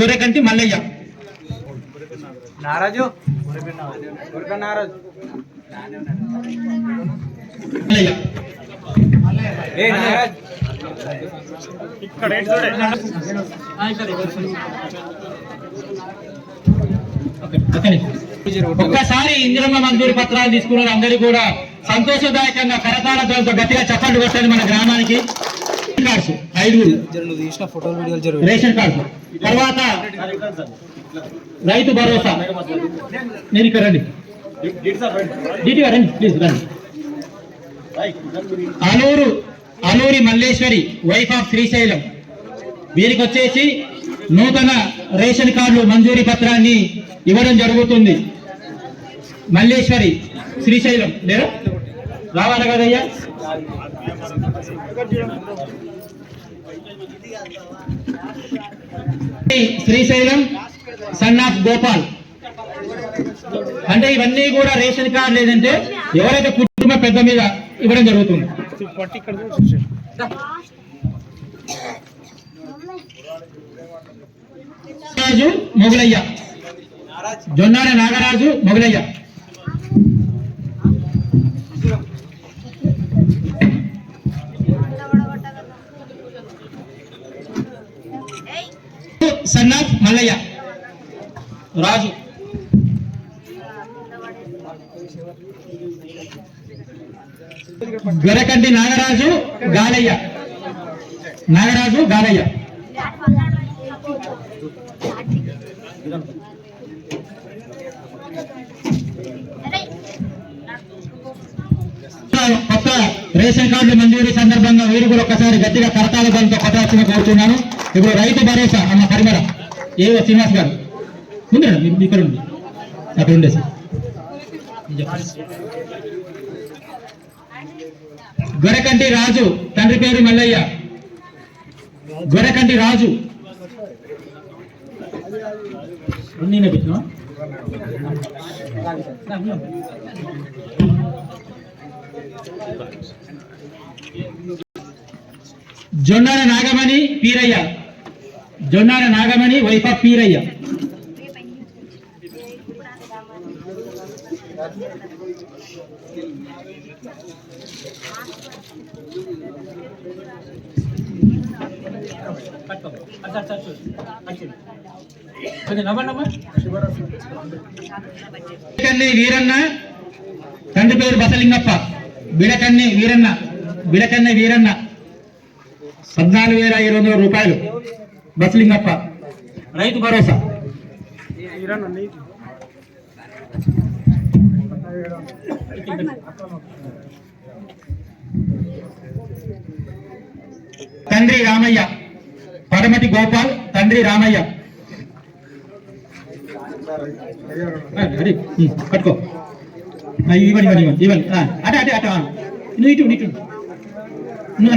గొర్రెకంటి మల్లయ్య. నారాజు ఒక్కసారి ఇందిరమ్మ మంజూరు పత్రాలు తీసుకున్నారు. అందరూ కూడా సంతోషదాయకంగా కరతాళతో గట్టిగా చప్పట్లు కొట్టాలి. మన గ్రామానికి కార్డ్స్ 5 రేషన్ కార్డు, తర్వాత రైతు భరోసా. నేను ఇక్కడ రండి, రండి ప్లీజ్ రండి. అలూరి మల్లేశ్వరి వైఫ్ ఆఫ్ శ్రీశైలం, వీరికి వచ్చేసి నూతన రేషన్ కార్డులు మంజూరీ పత్రాన్ని ఇవ్వడం జరుగుతుంది. మల్లేశ్వరి శ్రీశైలం లేదా రావాలి కదయ్యా. Srisailam son of Gopal. అంటే ఇవన్నీ కూడా రేషన్ కార్డు లేదంటే ఎవరైతే కుటుంబ పెద్ద మీద ఇవ్వడం జరుగుతుంది. రాజు మొగలయ్య, జొన్నాడ నాగరాజు మొగలయ్య. సన్ ఆఫ్ మల్లయ్య రాజు. గొరకంటి నాగరాజు గాలయ్య, నాగరాజు గాలయ్య. కొత్త రేషన్ కార్డుల మంజూరీ సందర్భంగా వీరు కూడా ఒక్కసారి గట్టిగా కరతాల బంతో కొట్టాల్సింది కోరుతున్నాను. ఇప్పుడు రైతు భరోసా అమ్మ పరిమళ ఏవో శ్రీనివాస్ గారు ముందు ఇక్కడ ఉంది, అక్కడ ఉండే సార్. గొరకంటి రాజు, తండ్రి పేరు మల్లయ్య. గొరకంటి రాజు పెట్టినా. Jonnada Nagamani Peerayya, Jonnada Nagamani wife of Peerayya. వీరన్న, తండ్రి పేరు బసలింగప్ప. బిడకన్ని వీరన్న, బిడకన్ని వీరన్న 14,500 రూపాయలు. బసలింగప్ప రైతు భరోసా. తండ్రి రామయ్య, పడమటి గోపాల్, తండ్రి రామయ్య. కట్టుకో, ఇవ్వండి ఇవ్వండి ఇవ్వండి. అటే అటే అట నువ్వు ఇటు ఇటు నువ్వు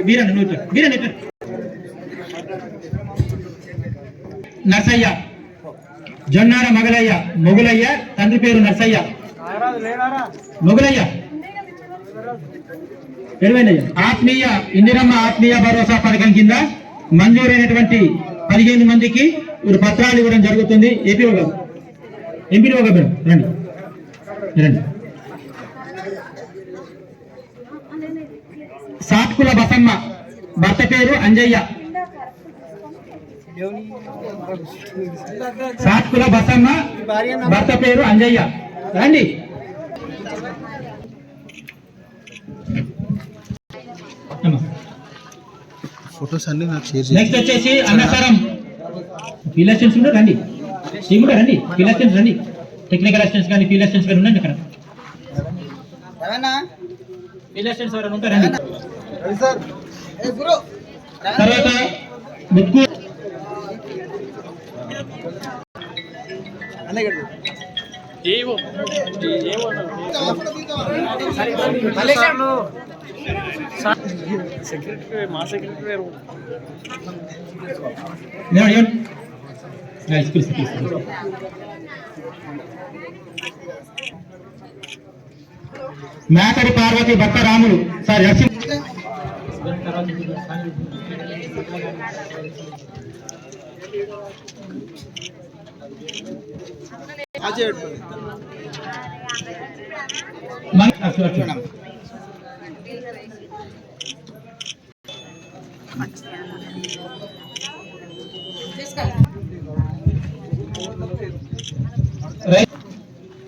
వీరన్న, నువ్వు ఇటు వీరన్న ఇటు. నర్సయ్య, జొన్నార మగలయ్య మొగులయ్య, తండ్రి పేరు నర్సయ్య. మొగులయ్య ఆత్మీయ ఇందిరమ్మ ఆత్మీయ భరోసా పథకం కింద మంజూరైనటువంటి 15 మందికి ఇప్పుడు పత్రాలు ఇవ్వడం జరుగుతుంది. ఏపీఓ గారు, ఎంపీఓ గారు రండి రండి. సాత్కుల బసమ్మ, భర్త పేరు అంజయ్య. సాత్కుల బసమ్మ, భర్త పేరు అంజయ్య. రండి. ఫోటోస్ అన్ని నాకు షేర్ చేయండి. నెక్స్ట్ వచ్చేసి అన్నవరం ఫీల్డ్ అసిస్టెంట్స్ కూడా రండి, టీమ్ కూడా రండి. ఫీల్డ్ అసిస్టెంట్స్ రండి, టెక్నికల్ అసిస్టెంట్స్ కానీ ఫీల్డ్ అసిస్టెంట్స్ కానీ ఉండండి అక్కడ. ఫీల్డ్ అసిస్టెంట్స్ ఎవరైనా ఉంటారు రండి. తర్వాత ముక్కు సెక్రటరీ, మా సెక్రటరీ మేకడి పార్వతి, భర్త రాములు. సార్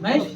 మహేష్